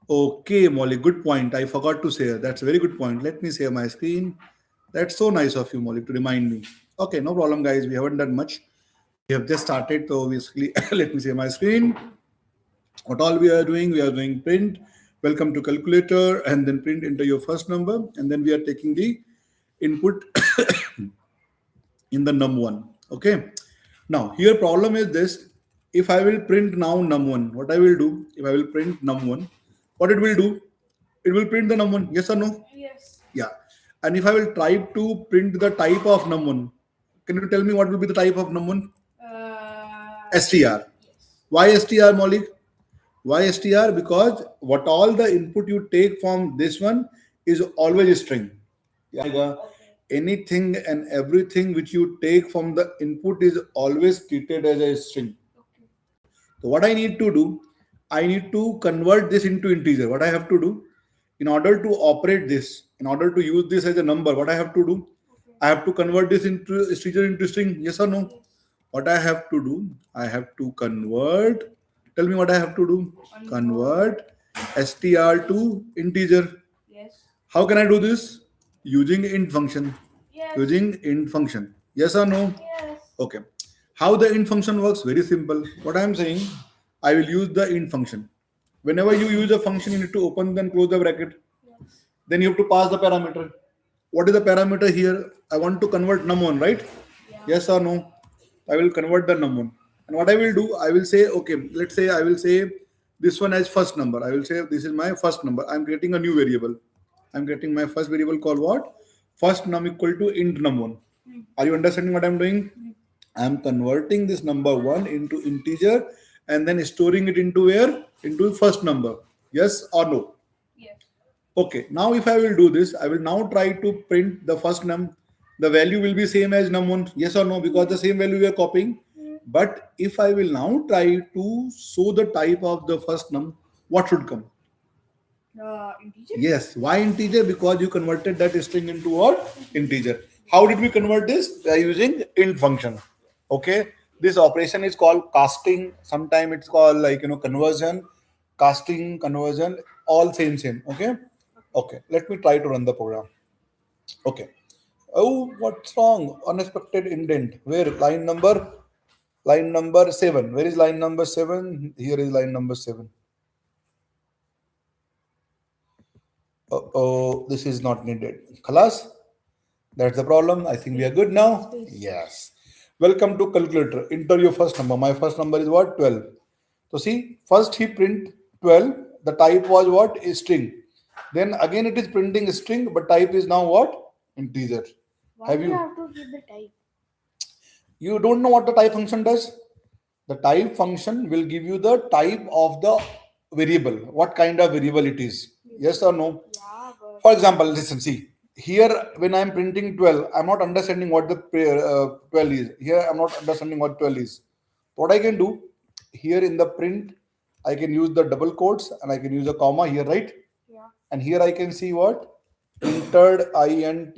Okay, Molly, good point. I forgot to say. That's a very good point. Let me share my screen. That's so nice of you, Molly, to remind me. Okay, no problem, guys. We haven't done much. We have just started. So basically, let me share my screen. What all we are doing print. Welcome to calculator, and then print enter your first number, and then we are taking the input in the num1. Okay. Now here problem is this. If I will print now num1, what I will do? If I will print num1, what it will do? It will print the num1. Yes or no? Yes. Yeah. And if I will try to print the type of num1, can you tell me what will be the type of num1? STR. Yes. Why STR, Maulik? Why STR? Because what all the input you take from this one is always a string. Yeah. Okay. Anything and everything which you take from the input is always treated as a string. Okay. So what I need to do, I need to convert this into integer. What I have to do, in order to operate this, in order to use this as a number, what I have to do, Okay. I have to convert this into integer into string. Yes or no? Yes. What I have to do, I have to convert. Tell me what I have to do. Convert str to integer. Yes. How can I do this? Using int function. Yes. Using int function. Yes or no? Yes. Okay. How the int function works? Very simple. What I am saying, I will use the int function. Whenever you use a function, you need to open then close the bracket. Yes. Then you have to pass the parameter. What is the parameter here? I want to convert num1, right? Yeah. Yes or no? I will convert the num1. And what I will do, I will say, okay, let's say I will say this one as first number. I will say this is my first number. I'm creating a new variable. I'm getting my first variable called what? First num equal to int num1. Are you understanding what I'm doing? I'm converting this number 1 into integer and then storing it into where? Into first number. Yes or no? Yes. Okay, now if I will do this, I will now try to print the first num. The value will be same as num1. Yes or no? Because the same value we are copying. But if I will now try to show the type of the first num, what should come? Integer. Yes. Why integer? Because you converted that string into what? Integer. How did we convert this? By using int function. Okay. This operation is called casting. Sometimes it's called like conversion, casting, conversion, all same. Okay. Okay. Let me try to run the program. Okay. Oh, what's wrong? Unexpected indent. Where? Line number 7. Where is line number 7? Here is line number 7. Oh, this is not needed. Khalas? That's the problem. I think we are good now. Yes. Welcome to calculator. Enter your first number. My first number is what? 12. So see, first he print 12. The type was what? A string. Then again it is printing a string, but type is now what? Integer. Why Have do you you? have to give the type? You don't know what the type function does? The type function will give you the type of the variable, what kind of variable it is. Yes or no? Yeah, but For example, listen, see, here when I'm printing 12, I'm not understanding what the 12 is. Here I'm not understanding what 12 is. What I can do, here in the print, I can use the double quotes and I can use a comma here, right? yeah. And here I can see what? Entered intered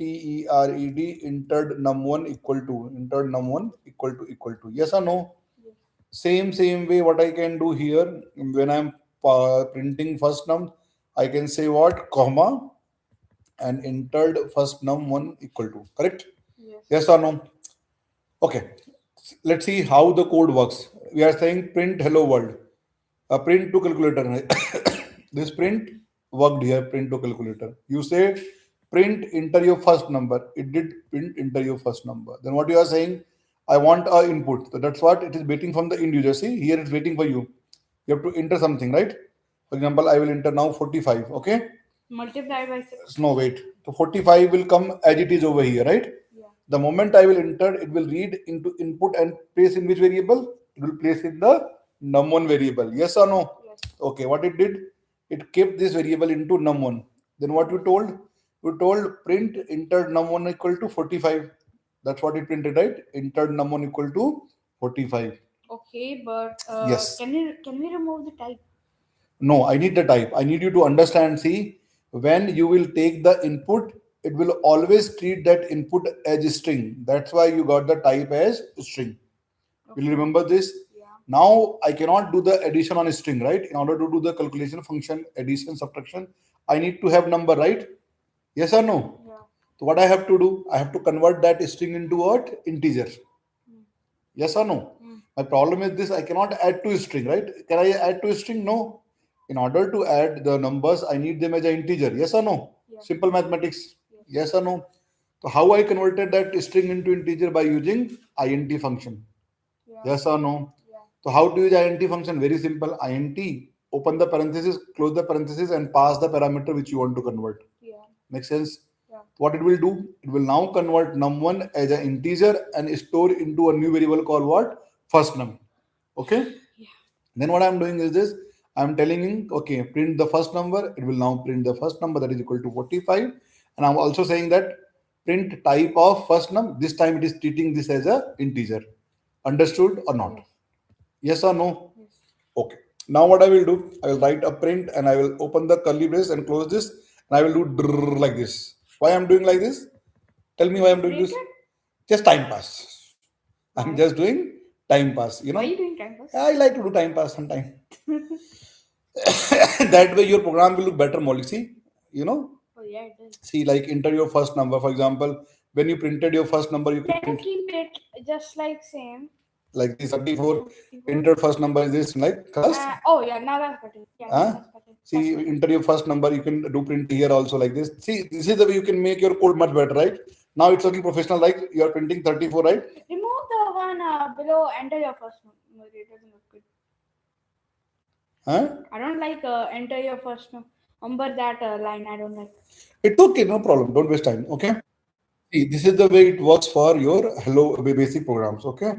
entered num1 equal to entered num1 equal to. Yes or no? Yes. Same way what I can do here when I'm printing first num, I can say what? Comma and entered first num1 equal to. Correct? Yes. Yes or no? Okay. Let's see how the code works. We are saying print hello world. Print to calculator. This print worked here, print to calculator. You say print enter your first number. It did print enter your first number. Then what you are saying, I want a input. So that's what it is waiting from the end user. See, here it's waiting for you. You have to enter something, right? For example, I will enter now 45. Okay. Multiply by 6. No, wait. So 45 will come as it is over here, right? Yeah. The moment I will enter, it will read into input and place in which variable? It will place in the num1 variable. Yes or no? Yes. Okay, what it did? It kept this variable into num1. Then what you told? You told print entered num1 equal to 45. That's what it printed, right? Entered num1 equal to 45. Okay, but Yes. can we remove the type? No, I need the type. I need you to understand. See, when you will take the input, it will always treat that input as a string. That's why you got the type as string. Will you remember this? Yeah. Now I cannot do the addition on a string, right? In order to do the calculation function, addition, subtraction, I need to have number, right? Yes or no? Yeah. So what I have to do? I have to convert that string into what? Integer. Mm. Yes or no? Mm. My problem is this: I cannot add to a string, right? Can I add to a string? No. In order to add the numbers, I need them as an integer. Yes or no? Yeah. Simple mathematics. Yes. Yes or no? So how I converted that string into integer? By using int function. Yeah. Yes or no? Yeah. So how to use int function? Very simple. Int, open the parenthesis, close the parenthesis, and pass the parameter which you want to convert. Yeah. Make sense? Yeah. What it will do? It will now convert num1 as an integer and store into a new variable called what? First num. Okay? Yeah. Then what I'm doing is this. I'm telling him, okay, print the first number. It will now print the first number, that is equal to 45. And I'm also saying that print type of first num. This time it is treating this as a integer. Understood or not? Yes. Yes or no? Yes. Okay. Now what I will do, I will write a print and I will open the curly brace and close this, and I will do drrrr like this. Why I'm doing like this? Tell me why I'm doing this. Created? Just time pass. I'm Why? just doing time pass. Why are you doing time pass? I like to do time pass sometime. That way your program will look better, Molly. See, Oh yeah, it does. see, like enter your first number. For example, when you printed your first number, you can Can print keep it just like same. like this 34. 54. Enter first number is this, like first. Oh yeah, now that's better. Yeah, Huh? that's better. See, That's better. enter your first number. You can do print here also like this. See, this is the way you can make your code much better, right? Now it's looking professional, like you are printing 34, right? Remove the one below. Enter your first number. It doesn't look good. Huh? I don't like enter your first number. That line I don't like. It's okay, no problem. Don't waste time. Okay. See, this is the way it works for your hello basic programs. Okay.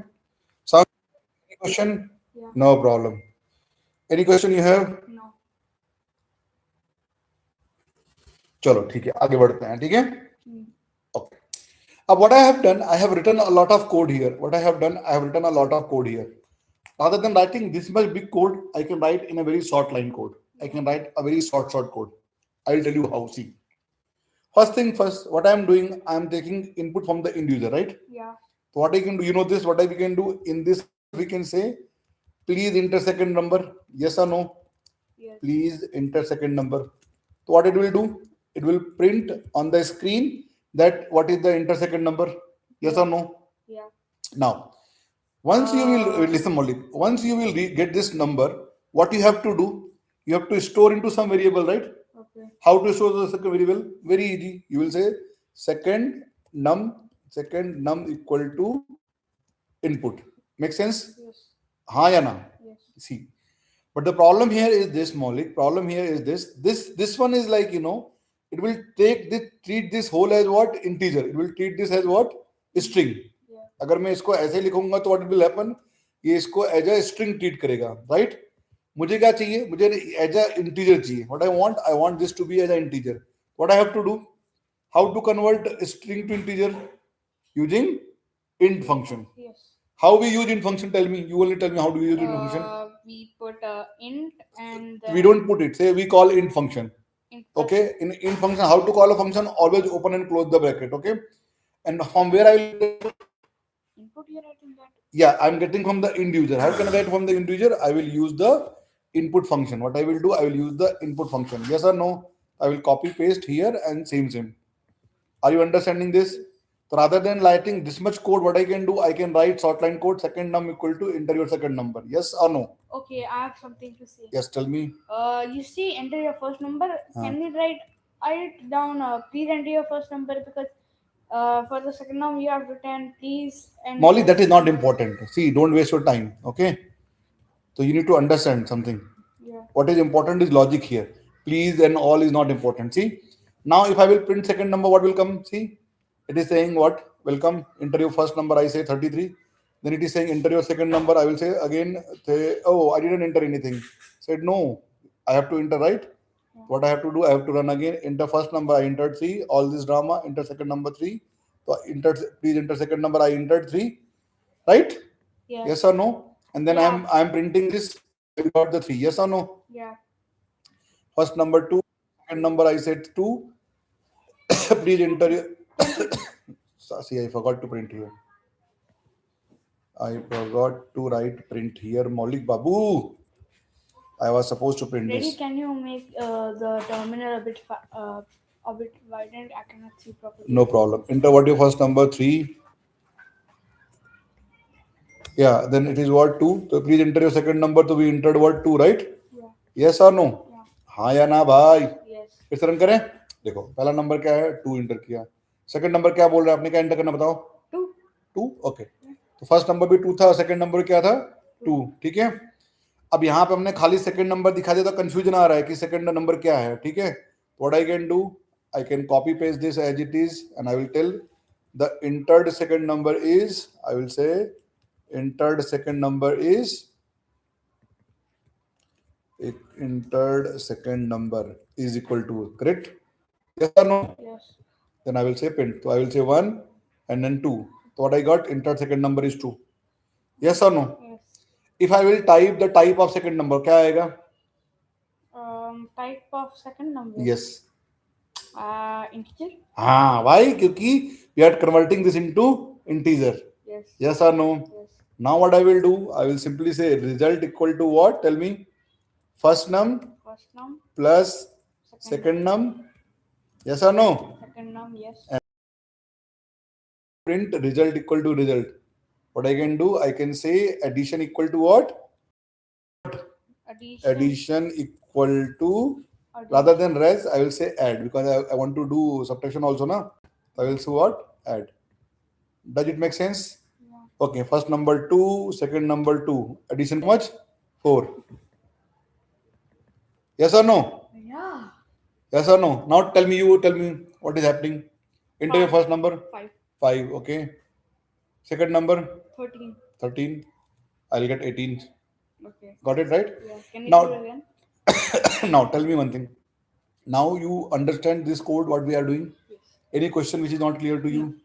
So, any question? Yeah. No problem. Any question you have? No. चलो ठीक है आगे बढ़ते हैं ठीक है Hmm. Okay. What I have done, I have written a lot of code here. What I have done, I have written a lot of code here. Rather than writing this much big code, I can write in a very short line code. I can write a very short code. I will tell you how. See, first thing first, what I am doing, I am taking input from the end user, right? Yeah. So what I can do, you know this, what we can do in this, we can say, please enter second number. Yes or no? Yes. Please enter second number. So what it will do? It will print on the screen that what is the enter second number. Yes or no? Yeah. Now, once you will listen, Molly. Once you will get this number, what you have to do? You have to store into some variable, right? Okay. How to store the second variable? Very easy. You will say second num equal to input. Make sense? Yes. Ha ya na? Yes. See. But the problem here is this, Maulik. Problem here is this. This one is like, it will treat this whole as what? Integer. It will treat this as what? String. Yeah. अगर मैं इसको ऐसे लिखूंगा तो what will happen? ये इसको as a string treat करेगा, right? मुझे क्या चाहिए? मुझे as a integer चाहिए. What I want this to be as an integer. What I have to do? How to convert a string to integer? Using int function. Yes. How we use int function? Tell me. You only tell me how do we use int function. We put int and We don't put it. Say we call int function. int Okay. In int function, how to call a function? Always open and close the bracket. Okay. And from where I will input you're writing that. yeah, I'm getting from the end user. How can I write from the end user? I will use the input function. What I will do, I will use the input function. Yes or no? I will copy paste here and same. Are you understanding this? So rather than writing this much code, what I can do, I can write short line code second num equal to enter your second number. Yes or no? Okay, I have something to say. Yes, tell me. You see, enter your first number. Can we write down? Please enter your first number because for the second num you have written please. And Molly, that is not important. See, don't waste your time. Okay. So you need to understand something. Yeah. What is important is logic here. Please and all is not important. See, now if I will print second number, what will come? See, it is saying what? Welcome. Enter your first number. I say 33. Then it is saying enter your second number. I will say again. Oh, I didn't enter anything. Said no. I have to enter, right? Yeah. What I have to do? I have to run again. Enter first number. I entered 3. All this drama. Enter second number 3. So please enter second number. I entered 3. Right? Yeah. Yes or no? And then Yeah. I'm printing this. I got the 3. Yes or no? Yeah. First number 2, second number I said 2. Please enter your. See, I forgot to print here. I forgot to write print here. Maulik Babu. I was supposed to print Daddy, this. can you make the terminal a bit widened? I cannot see properly. No problem. Enter what your first number? 3. Yeah, then it is what? 2. So please enter your second number. So we entered what? 2, right? Yeah. Yes or no? Yeah. हाँ या ना भाई? Yes. फिर से run करें. देखो पहला number क्या है? 2 इंटर किया. सेकंड नंबर क्या बोल रहा है? आपने क्या इंटर करना बताओ? 2. 2. ओके. तो फर्स्ट नंबर भी 2 था, सेकंड नंबर क्या था? 2. ठीक है. अब यहाँ पे हमने खाली सेकंड नंबर दिखा दिया तो कंफ्यूजन आ रहा है कि सेकंड नंबर क्या है. ठीक है. What I can do, I can copy paste this as it is and I will tell the entered second number is, I will say entered second number is, entered second number is equal to, correct? Yes or no? Yes. Then I will say print. So I will say 1 and then 2. So what I got, entered second number is 2. Yes or no? Yes. If I will type the type of second number, क्या आएगा? Type of second number. Yes. Integer. हाँ, why? क्योंकि we are converting this into integer. Yes. Yes or no? Yes. Now what I will do, I will simply say result equal to what? Tell me. First num First num. plus second num. Yes or no? Second num. Yes. And print result equal to result. What I can do, I can say addition equal to what? Addition equal to, rather than res, I will say add, because I want to do subtraction also, na? I will say what? Add. Does it make sense? Yeah. Okay, first number 2, second number 2. Addition how much? 4. Yes or no? Yeah. Yes or no? Now tell me what is happening. Enter your first number. 5. 5, okay. Second number 13. 13. I'll get 18. Okay. Got it right? Yeah. Can you Now- do it again? Now tell me one thing. Now you understand this code, what we are doing? Yes. Any question which is not clear to you?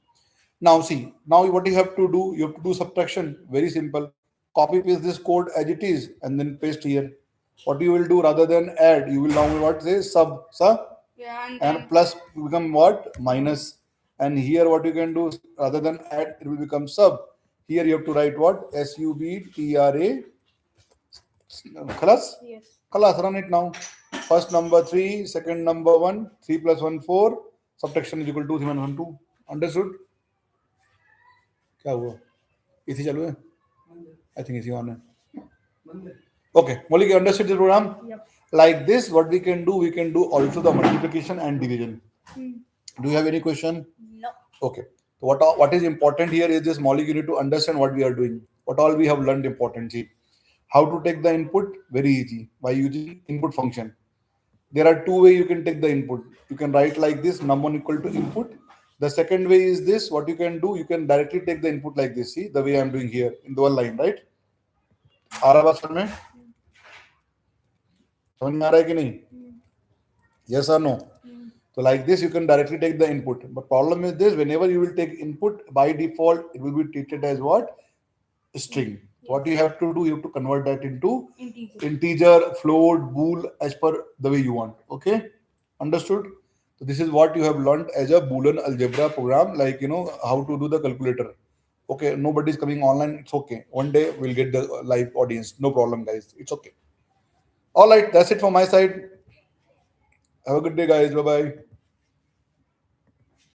Now see, now what you have to do, you have to do subtraction. Very simple. Copy paste this code as it is and then paste here. What you will do, rather than add, you will now what say sub, Yeah. And and then plus become what? Minus. And here what you can do, rather than add, it will become sub. Here you have to write what? SUBTRA. Khalas? yes. Khalas, run it now. First number 3, second number 1, 3 plus 1, 4. Subtraction is equal to 3 minus 1, 2. Understood? क्या हुआ? इसी चालू है? I think इसी on है. Okay, Maulik, you understood the program? Yep. Like this, what we can do also the multiplication and division. Do you have any question? No. Okay. So what is important here is this, Maulik, you need to understand what we are doing. What all we have learned important. See, how to take the input? Very easy, by using input function. There are two ways you can take the input. You can write like this, num1 equal to input. The second way is this, what you can do, you can directly take the input like this. See, the way I'm doing here in the one line, right? आ रहा बात समझ में? समझ में आ रहा है कि नहीं? Yes or no? So like this, you can directly take the input. But problem is this, whenever you will take input, by default, it will be treated as what? String. What you have to do, you have to convert that into integer, float, bool, as per the way you want. Okay? Understood? So this is what you have learned as a Boolean algebra program, like, how to do the calculator. Okay, nobody is coming online. It's okay. One day we'll get the live audience. No problem, guys. It's okay. All right, that's it from my side. Have a good day, guys. Bye-bye.